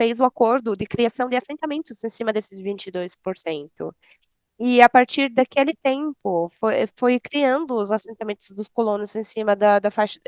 fez o acordo de criação de assentamentos em cima desses 22%. E a partir daquele tempo, foi criando os assentamentos dos colonos em cima da faixa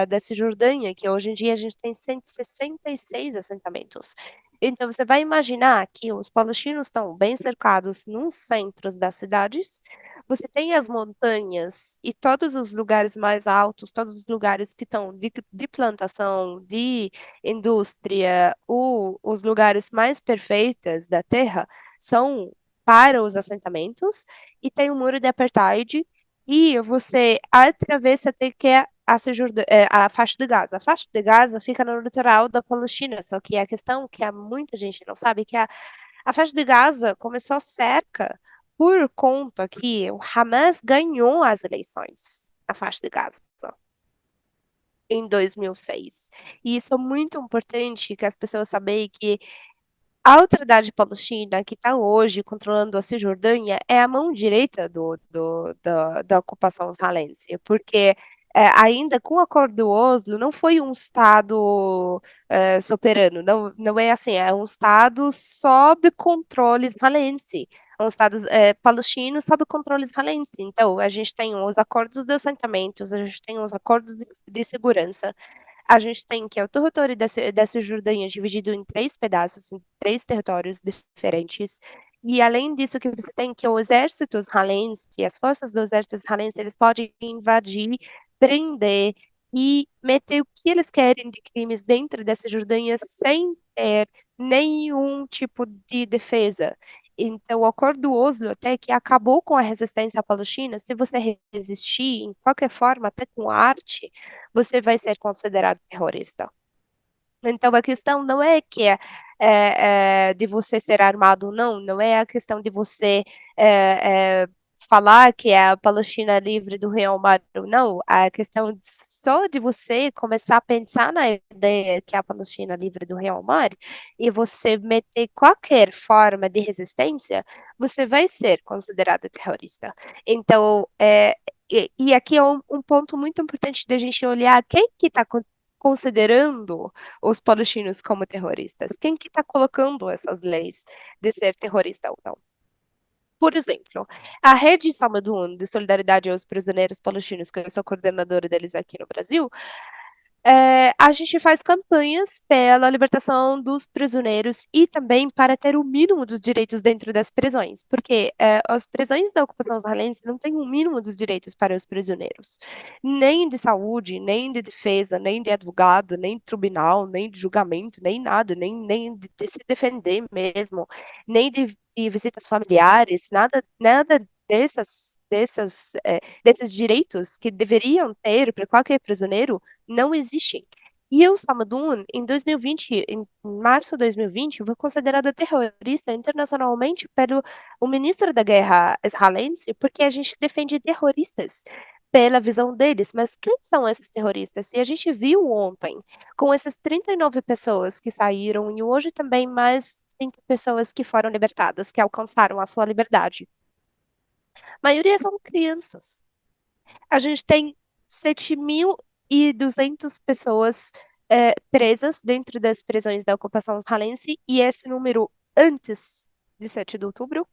da Cisjordânia, que hoje em dia a gente tem 166 assentamentos. Então, você vai imaginar que os palestinos estão bem cercados nos centros das cidades, você tem as montanhas e todos os lugares mais altos, todos os lugares que estão de plantação, de indústria, os lugares mais perfeitos da Terra, são para os assentamentos, e tem o muro de apartheid, e você atravessa até que é a faixa de Gaza. A faixa de Gaza fica no litoral da Palestina, só que a questão que muita gente não sabe é que a faixa de Gaza começou cerca por conta que o Hamas ganhou as eleições na faixa de Gaza em 2006. E isso é muito importante que as pessoas saibam que a autoridade palestina que está hoje controlando a Cisjordânia é a mão direita da ocupação israelense, porque ainda com o acordo do Oslo não foi um Estado soberano, não é assim, é um Estado sob controle israelense, é um Estado palestino sob controle israelense. Então, a gente tem os acordos de assentamentos, a gente tem os acordos de segurança, a gente tem que o território dessa Cisjordânia dividido em três pedaços, em três territórios diferentes. E além disso, que você tem que o exército israelense, as forças do exército israelense, eles podem invadir, prender e meter o que eles querem de crimes dentro dessa Jordânia sem ter nenhum tipo de defesa. Então, o Acordo do Oslo até que acabou com a resistência palestina. Se você resistir em qualquer forma, até com arte, você vai ser considerado terrorista. Então, a questão não é que de você ser armado ou não, não é a questão de você falar que é a Palestina livre do Real Mar ou não, a questão só de você começar a pensar na ideia que é a Palestina livre do Real Mar e você meter qualquer forma de resistência, você vai ser considerado terrorista. Então, e aqui é um ponto muito importante da gente olhar quem que está considerando os palestinos como terroristas? Quem que está colocando essas leis de ser terrorista ou não? Por exemplo, a Rede Salmadun de Solidariedade aos Prisioneiros Palestinos, que eu sou coordenadora deles aqui no Brasil, a gente faz campanhas pela libertação dos prisioneiros e também para ter o mínimo dos direitos dentro das prisões, porque as prisões da ocupação israelense não têm o mínimo dos direitos para os prisioneiros, nem de saúde, nem de defesa, nem de advogado, nem de tribunal, nem de julgamento, nem nada, nem de se defender mesmo, nem de visitas familiares, nada desses direitos que deveriam ter para qualquer prisioneiro não existem. E o Samadun, em 2020, em março de 2020, foi considerado terrorista internacionalmente pelo o ministro da Guerra israelense, porque a gente defende terroristas pela visão deles. Mas quem são esses terroristas? E a gente viu ontem, com essas 39 pessoas que saíram, e hoje também mais 5 pessoas que foram libertadas, que alcançaram a sua liberdade. A maioria são crianças. A gente tem 7.200 pessoas presas dentro das prisões da ocupação israelense, e esse número antes de 7 de outubro.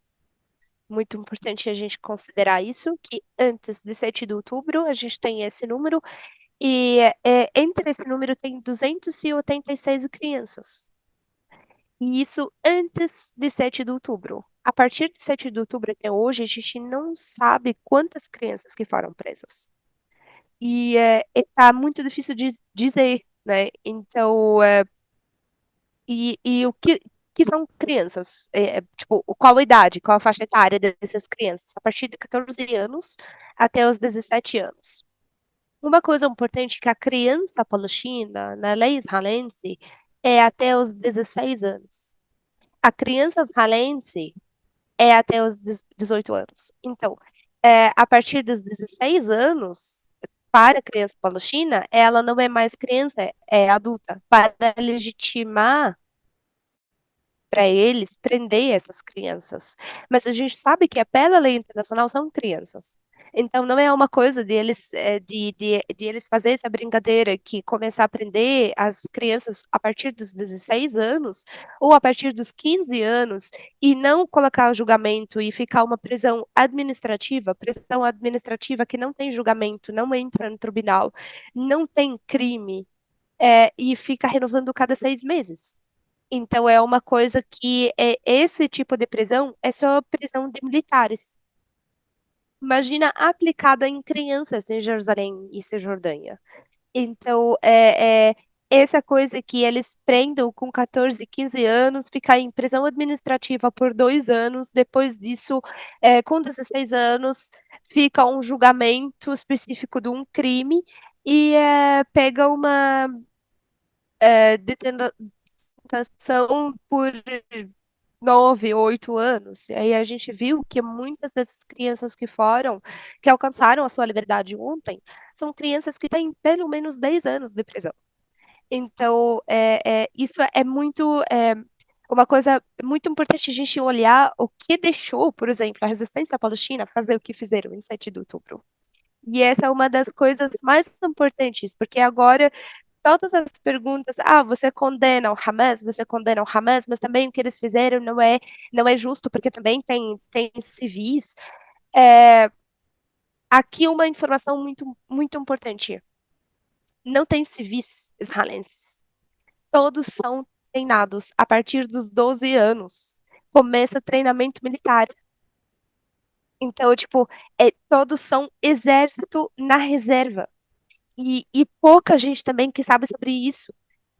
Muito importante a gente considerar isso, que antes de 7 de outubro a gente tem esse número, e entre esse número tem 286 crianças. E isso antes de 7 de outubro. A partir de 7 de outubro até hoje, a gente não sabe quantas crianças que foram presas. E tá muito difícil de dizer, né? Então, e o que são crianças? Tipo, qual a idade, qual a faixa etária dessas crianças? A partir de 14 anos até os 17 anos. Uma coisa importante é que a criança palestina, na lei israelense, é até os 16 anos. A criança israelense é até os 18 anos. Então, a partir dos 16 anos, para a criança palestina, ela não é mais criança, é adulta. Para legitimar para eles prender essas crianças. Mas a gente sabe que, pela lei internacional, são crianças. Então, não é uma coisa de eles fazer essa brincadeira que começar a aprender as crianças a partir dos 16 anos ou a partir dos 15 anos e não colocar o julgamento e ficar uma prisão administrativa que não tem julgamento, não entra no tribunal, não tem crime, e fica renovando cada 6 meses. Então, é uma coisa que esse tipo de prisão é só prisão de militares. Imagina aplicada em crianças em Jerusalém e Cisjordânia. Então, essa coisa que eles prendam com 14, 15 anos, ficar em prisão administrativa por 2 anos, depois disso, com 16 anos, fica um julgamento específico de um crime e pega uma detenção por 9, 8 anos. E aí a gente viu que muitas dessas crianças que alcançaram a sua liberdade ontem, são crianças que têm pelo menos 10 anos de prisão. Então, isso é muito. Uma coisa muito importante a gente olhar o que deixou, por exemplo, a resistência palestina fazer o que fizeram em 7 de outubro. E essa é uma das coisas mais importantes, porque agora todas as perguntas, você condena o Hamas, mas também o que eles fizeram não é justo, porque também tem civis. É, aqui uma informação muito, muito importante. Não tem civis israelenses. Todos são treinados a partir dos 12 anos. Começa treinamento militar. Então, tipo, todos são exército na reserva. E pouca gente também que sabe sobre isso,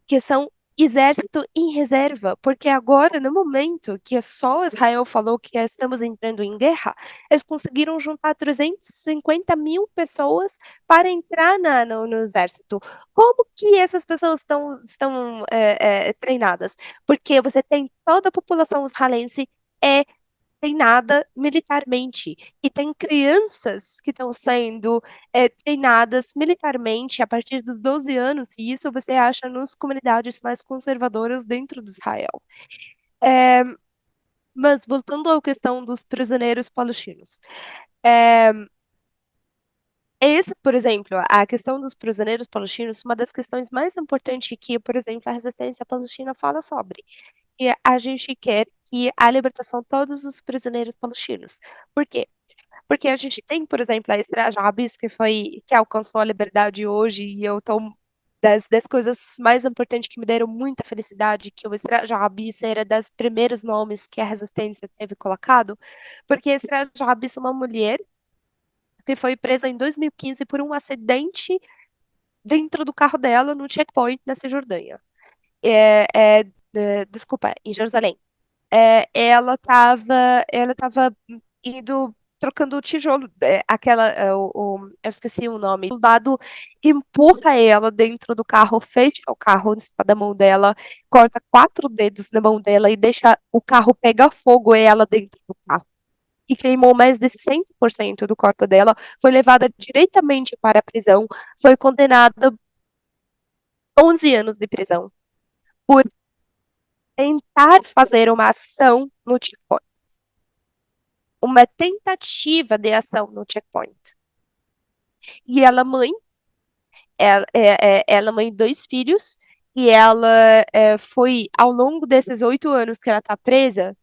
que são exército em reserva, porque agora, no momento que só Israel falou que estamos entrando em guerra, eles conseguiram juntar 350 mil pessoas para entrar no exército. Como que essas pessoas estão treinadas? Porque você tem toda a população israelense é treinada militarmente. E tem crianças que estão sendo treinadas militarmente a partir dos 12 anos, e isso você acha nas comunidades mais conservadoras dentro de Israel. É, mas voltando à questão dos prisioneiros palestinos. É, esse, por exemplo, a questão dos prisioneiros palestinos, uma das questões mais importantes que, por exemplo, a resistência palestina fala sobre. E a gente quer que a libertação de todos os prisioneiros palestinos. Por quê? Porque a gente tem, por exemplo, a Esther Jabis, que alcançou a liberdade hoje, e eu tô das coisas mais importantes que me deram muita felicidade, que o Esther Jabis era das primeiros nomes que a resistência teve colocado, porque a Esther Jabis é uma mulher que foi presa em 2015 por um acidente dentro do carro dela no checkpoint na Cisjordânia. Desculpa, em Jerusalém. Ela tava indo trocando o tijolo, eu esqueci o nome. O soldado empurra ela dentro do carro, fecha o carro em cima da mão dela, corta 4 dedos na mão dela e deixa o carro pegar fogo e ela dentro do carro. E queimou mais de 100% do corpo dela, foi levada diretamente para a prisão, foi condenada a 11 anos de prisão por tentar fazer uma ação no checkpoint, uma tentativa de ação no checkpoint. E ela mãe de 2 filhos, e ela foi, ao longo desses 8 anos que ela está presa,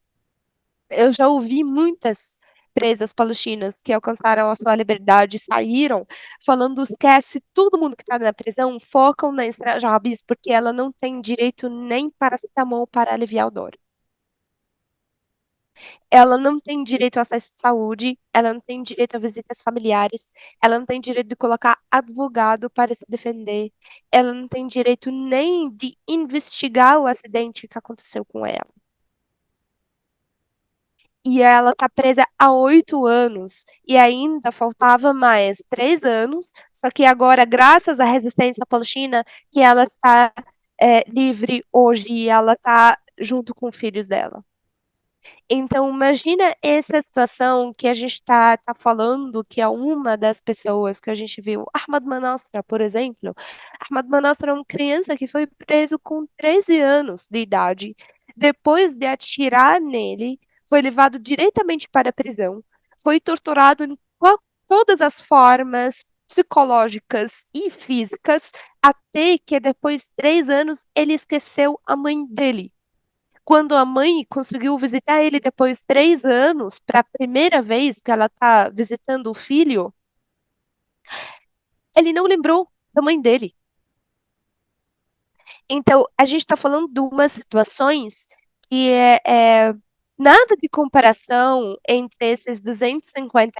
eu já ouvi muitas presas palestinas que alcançaram a sua liberdade, saíram, falando, esquece, todo mundo que está na prisão, focam na Esther Jabis, porque ela não tem direito nem paracetamol para aliviar o dor. Ela não tem direito a acesso à saúde, ela não tem direito a visitas familiares, ela não tem direito de colocar advogado para se defender, ela não tem direito nem de investigar o acidente que aconteceu com ela. E ela está presa há 8 anos e ainda faltava mais 3 anos, só que agora, graças à resistência palestina, que ela está livre hoje e ela está junto com os filhos dela. Então, imagina essa situação que a gente está falando, que é uma das pessoas que a gente viu, Ahmad Manasra, por exemplo. Ahmad Manasra é uma criança que foi preso com 13 anos de idade. Depois de atirar nele, foi levado diretamente para a prisão, foi torturado em todas as formas psicológicas e físicas, até que depois de 3 anos ele esqueceu a mãe dele. Quando a mãe conseguiu visitar ele depois de 3 anos, para a primeira vez que ela está visitando o filho, ele não lembrou da mãe dele. Então, a gente está falando de umas situações que é nada de comparação entre esses 250